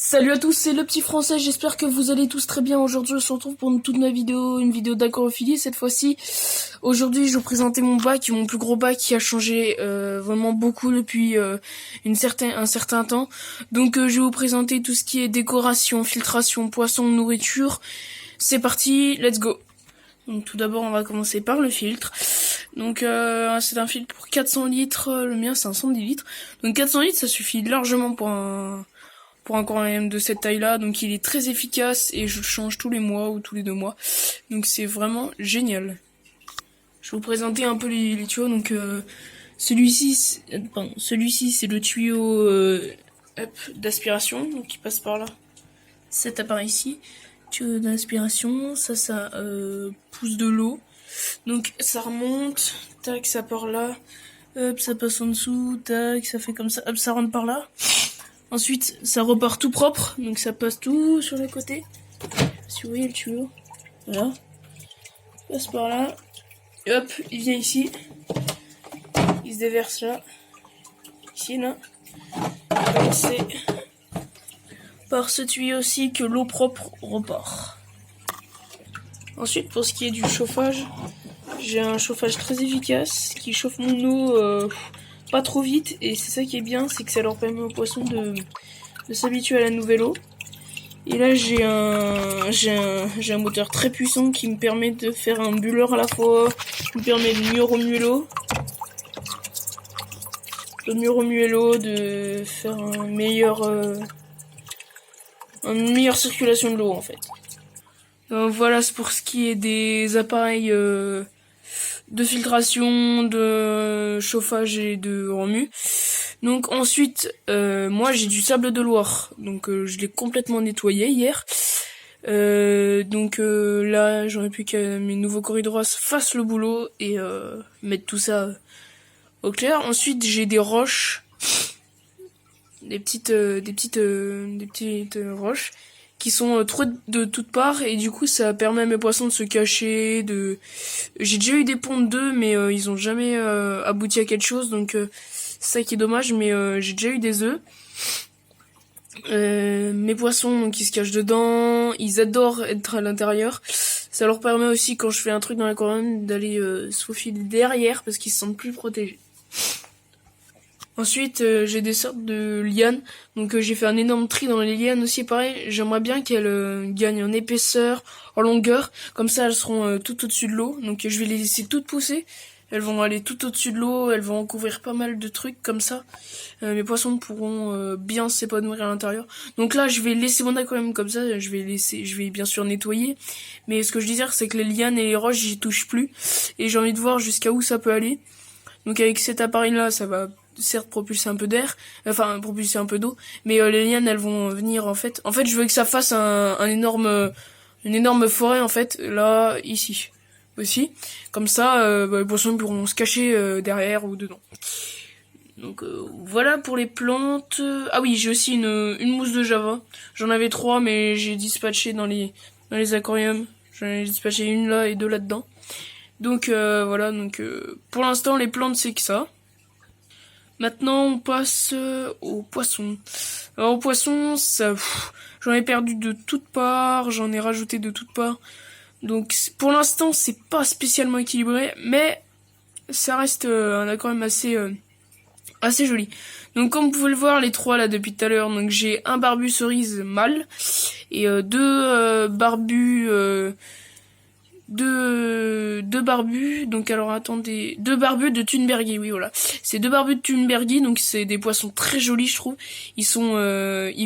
Salut à tous, c'est le petit français, j'espère que vous allez tous très bien. Aujourd'hui on se retrouve pour toute ma vidéo, une vidéo d'aquarophilie cette fois-ci. Aujourd'hui je vais vous présenter mon bac, mon plus gros bac qui a changé vraiment beaucoup depuis un certain temps. Donc je vais vous présenter tout ce qui est décoration, filtration, poisson, nourriture. C'est parti, let's go. Donc tout d'abord on va commencer par le filtre. Donc c'est un filtre pour 400 litres, le mien c'est un 110 litres. Donc 400 litres ça suffit largement pour un aquarium de cette taille-là, donc il est très efficace et je le change tous les mois ou tous les 2 mois. Donc c'est vraiment génial. Je vais vous présenter un peu les tuyaux. Donc celui-ci c'est le tuyau d'aspiration, donc qui passe par là. Cet appareil-ci, tuyau d'aspiration, ça pousse de l'eau. Donc ça remonte, tac, ça part là, hop, ça passe en dessous, tac, ça fait comme ça, hop, ça rentre par là. Ensuite, ça repart tout propre, donc ça passe tout sur les côtés. Si vous voyez le tuyau, voilà. Passe par là, et hop, il vient ici. Il se déverse là, ici, là. Donc c'est par ce tuyau aussi que l'eau propre repart. Ensuite, pour ce qui est du chauffage, j'ai un chauffage très efficace qui chauffe mon eau pas trop vite, et c'est ça qui est bien, c'est que ça leur permet aux poissons de s'habituer à la nouvelle eau. Et là j'ai un moteur très puissant qui me permet de faire un bulleur à la fois, qui me permet de mieux remuer l'eau, de faire une meilleure circulation de l'eau en fait. Voilà, c'est pour ce qui est des appareils de filtration, de chauffage et de remue. Donc ensuite, moi j'ai du sable de Loire, donc je l'ai complètement nettoyé hier. Là, j'aurais plus qu'à mes nouveaux corridors fassent le boulot et mettre tout ça au clair. Ensuite, j'ai des roches, des petites roches qui sont trop de toutes parts, et du coup ça permet à mes poissons de se cacher. J'ai déjà eu des pontes d'œufs, mais ils ont jamais abouti à quelque chose, donc c'est ça qui est dommage, mais j'ai déjà eu des œufs. Mes poissons, donc ils se cachent dedans, ils adorent être à l'intérieur. Ça leur permet aussi, quand je fais un truc dans l'aquarium, d'aller se faufiler derrière parce qu'ils se sentent plus protégés. Ensuite, j'ai des sortes de lianes, donc j'ai fait un énorme tri dans les lianes aussi. Pareil, j'aimerais bien qu'elles gagnent en épaisseur, en longueur, comme ça elles seront tout au-dessus de l'eau. Donc je vais les laisser toutes pousser, elles vont aller tout au-dessus de l'eau, elles vont couvrir pas mal de trucs comme ça. Mes poissons pourront bien s'épanouir à l'intérieur. Donc là, je vais laisser mon aquarium comme ça, je vais bien sûr nettoyer. Mais ce que je disais, c'est que les lianes et les roches, j'y touche plus, et j'ai envie de voir jusqu'à où ça peut aller. Donc avec cet appareil-là, ça va certes propulser un peu d'air, enfin propulser un peu d'eau, mais les lianes elles vont venir en fait. En fait, je veux que ça fasse une énorme forêt en fait, là, ici aussi. Comme ça, les poissons pourront se cacher derrière ou dedans. Donc voilà pour les plantes. Ah oui, j'ai aussi une mousse de Java. J'en avais 3, mais j'ai dispatché dans les aquariums. J'en ai dispatché une là et 2 là-dedans. Donc voilà, pour l'instant les plantes c'est que ça. Maintenant on passe aux poissons. Alors aux poissons, j'en ai perdu de toutes parts, j'en ai rajouté de toutes parts. Donc pour l'instant c'est pas spécialement équilibré, mais ça reste un aquarium assez joli. Donc comme vous pouvez le voir, les 3 là depuis tout à l'heure, donc j'ai un barbu cerise mâle et 2 barbus deux barbus, donc alors attendez, 2 barbus de Thunbergie, oui voilà, c'est 2 barbus de Thunbergie, donc c'est des poissons très jolis je trouve. Ils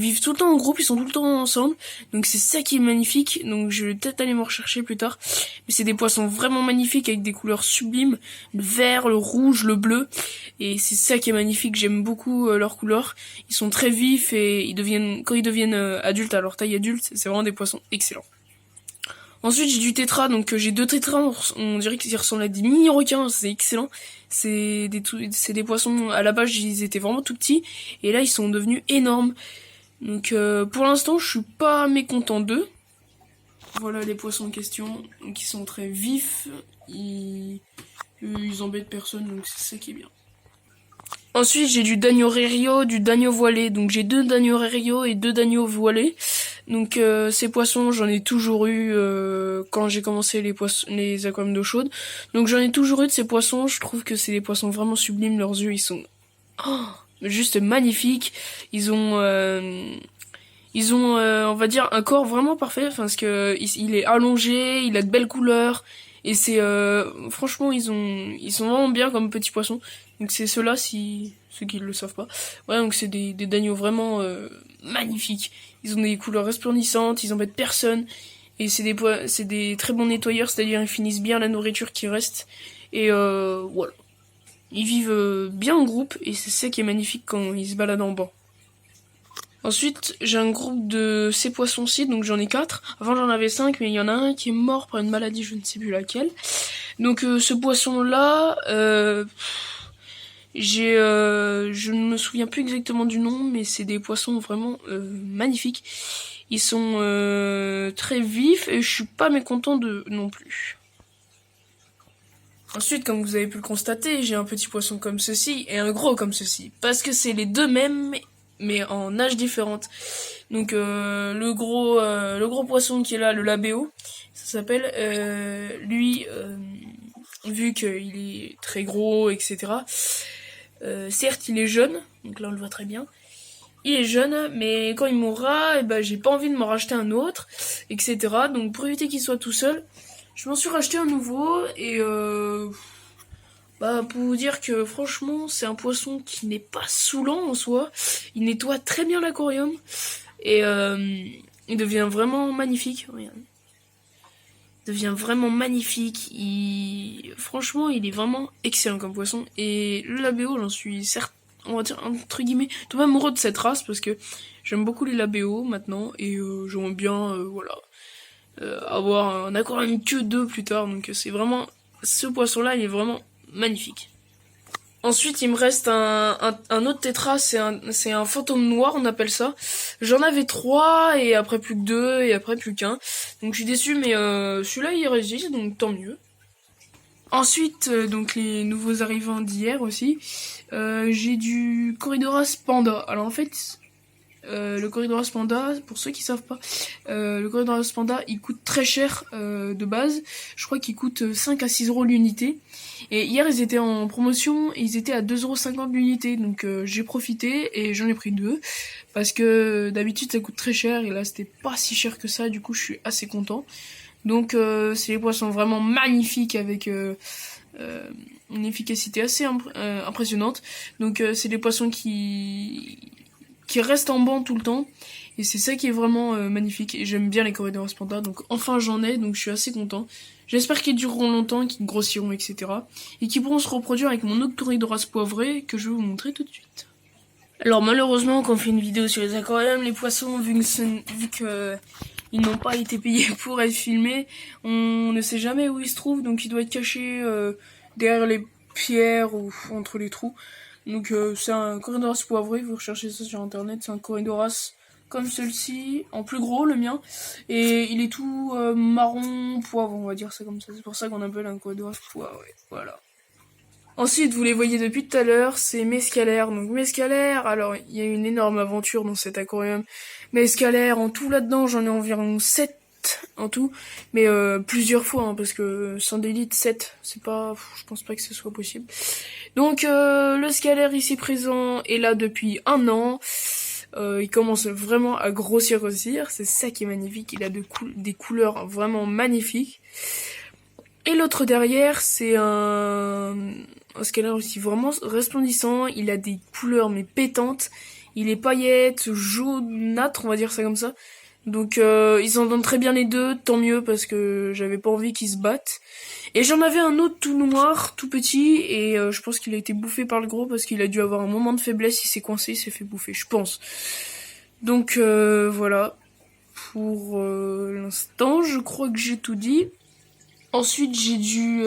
vivent tout le temps en groupe, ils sont tout le temps ensemble, donc c'est ça qui est magnifique. Donc je vais peut-être aller m'en rechercher plus tard, mais c'est des poissons vraiment magnifiques avec des couleurs sublimes, le vert, le rouge, le bleu, et c'est ça qui est magnifique. J'aime beaucoup leurs couleurs, ils sont très vifs et quand ils deviennent adultes, à leur taille adulte, c'est vraiment des poissons excellents. Ensuite, j'ai du tétra, donc j'ai 2 tétras, on dirait qu'ils ressemblent à des mini-requins, c'est excellent. C'est des poissons, à la base, ils étaient vraiment tout petits, et là, ils sont devenus énormes. Donc pour l'instant, je suis pas mécontent d'eux. Voilà les poissons en question, donc ils sont très vifs, ils embêtent personne, donc c'est ça qui est bien. Ensuite, j'ai du Dagno Rerio, du Dagno voilé. Donc j'ai 2 Dagno Rerio et 2 Dagno voilés. Donc ces poissons, j'en ai toujours eu quand j'ai commencé les aquariums d'eau chaude. Donc j'en ai toujours eu de ces poissons. Je trouve que c'est des poissons vraiment sublimes. Leurs yeux, ils sont juste magnifiques. Ils ont on va dire un corps vraiment parfait, enfin, parce que il est allongé, il a de belles couleurs et c'est franchement ils sont vraiment bien comme petits poissons. Donc c'est ceux-là, si ceux qui le savent pas. Ouais, donc c'est des dagnos vraiment magnifiques. Ils ont des couleurs resplendissantes, ils embêtent personne et c'est des très bons nettoyeurs, c'est-à-dire ils finissent bien la nourriture qui reste et voilà. Ils vivent bien en groupe et c'est ça qui est magnifique quand ils se baladent en banc. Ensuite, j'ai un groupe de ces poissons-ci, donc j'en ai 4. Avant j'en avais 5, mais il y en a un qui est mort par une maladie, je ne sais plus laquelle. Donc ce poisson-là, je ne me souviens plus exactement du nom, mais c'est des poissons vraiment magnifiques. Ils sont très vifs et je suis pas mécontent de non plus. Ensuite, comme vous avez pu le constater, j'ai un petit poisson comme ceci et un gros comme ceci. Parce que c'est les deux mêmes, mais en âge différentes. Donc le gros poisson qui est là, le labéo, ça s'appelle, lui, vu qu'il est très gros, etc. Certes, il est jeune, donc là on le voit très bien. Il est jeune, mais quand il mourra, j'ai pas envie de m'en racheter un autre, etc. Donc pour éviter qu'il soit tout seul, je m'en suis racheté un nouveau et pour vous dire que franchement c'est un poisson qui n'est pas saoulant en soi. Il nettoie très bien l'aquarium et il devient vraiment magnifique. Regarde. Il devient vraiment magnifique. Franchement il est vraiment excellent comme poisson. Et le labéo, j'en suis certes, on va dire entre guillemets, tout amoureux de cette race parce que j'aime beaucoup les labéos maintenant et j'aimerais bien avoir un aquarium que 2 plus tard. Donc c'est vraiment, ce poisson là il est vraiment magnifique. Ensuite, il me reste un autre tétra, c'est un fantôme noir, on appelle ça. J'en avais 3, et après plus que 2, et après plus qu'un. Donc je suis déçu, mais celui-là, il résiste, donc tant mieux. Ensuite, donc les nouveaux arrivants d'hier aussi, j'ai du Corydoras Panda. Alors en fait, le Corydoras Panda, pour ceux qui savent pas, le Corydoras Panda, il coûte très cher de base. Je crois qu'il coûte 5 à 6 euros l'unité. Et hier, ils étaient en promotion et ils étaient à 2,50 € l'unité. Donc j'ai profité et j'en ai pris 2. Parce que d'habitude, ça coûte très cher et là, c'était pas si cher que ça. Du coup, je suis assez content. Donc c'est des poissons vraiment magnifiques avec une efficacité assez impressionnante. Donc c'est des poissons qui restent en banc tout le temps et c'est ça qui est vraiment magnifique et j'aime bien les Corydoras Panda, donc enfin j'en ai, donc je suis assez content. J'espère qu'ils dureront longtemps, qu'ils grossiront, etc. et qu'ils pourront se reproduire avec mon autre Corydoras poivré que je vais vous montrer tout de suite. Alors malheureusement quand on fait une vidéo sur les aquariums, les poissons, vu que ils n'ont pas été payés pour être filmés, on ne sait jamais où ils se trouvent, donc il doit être caché derrière les pierres ou entre les trous. Donc c'est un Corydoras poivré, vous recherchez ça sur internet, c'est un Corydoras comme celui-ci, en plus gros le mien, et il est tout marron poivre, on va dire ça comme ça, c'est pour ça qu'on appelle un Corydoras poivré, voilà. Ensuite, vous les voyez depuis tout à l'heure, c'est mes scalaires. Donc mes scalaires, alors il y a une énorme aventure dans cet aquarium. Mes scalaires, en tout là-dedans, j'en ai environ 7 en tout, mais plusieurs fois, parce que sans d'élite 7, c'est pas, je pense pas que ce soit possible. Donc le scalaire ici présent est là depuis 1 an. Il commence vraiment à grossir, c'est ça qui est magnifique, il a des couleurs vraiment magnifiques. Et l'autre derrière, c'est un scalaire aussi vraiment resplendissant, il a des couleurs mais pétantes, il est paillettes, jaunâtre, on va dire ça comme ça. Donc ils en donnent très bien les deux, tant mieux parce que j'avais pas envie qu'ils se battent. Et j'en avais un autre tout noir, tout petit, et je pense qu'il a été bouffé par le gros parce qu'il a dû avoir un moment de faiblesse, il s'est coincé, il s'est fait bouffer, je pense. Donc voilà, pour l'instant, je crois que j'ai tout dit. Ensuite, j'ai du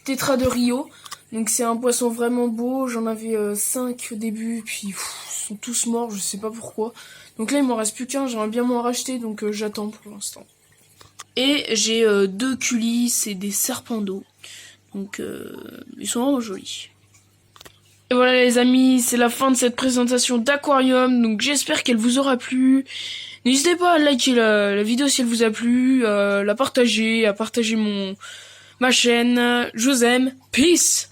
tétra de Rio. Donc c'est un poisson vraiment beau. J'en avais 5 au début, puis ils sont tous morts, je sais pas pourquoi. Donc là, il m'en reste plus qu'un, j'aimerais bien m'en racheter, donc j'attends pour l'instant. Et j'ai 2 culis et des serpents d'eau. Donc ils sont vraiment jolis. Et voilà les amis, c'est la fin de cette présentation d'aquarium, donc j'espère qu'elle vous aura plu. N'hésitez pas à liker la vidéo si elle vous a plu, la partager, à partager ma chaîne. Je vous aime, peace.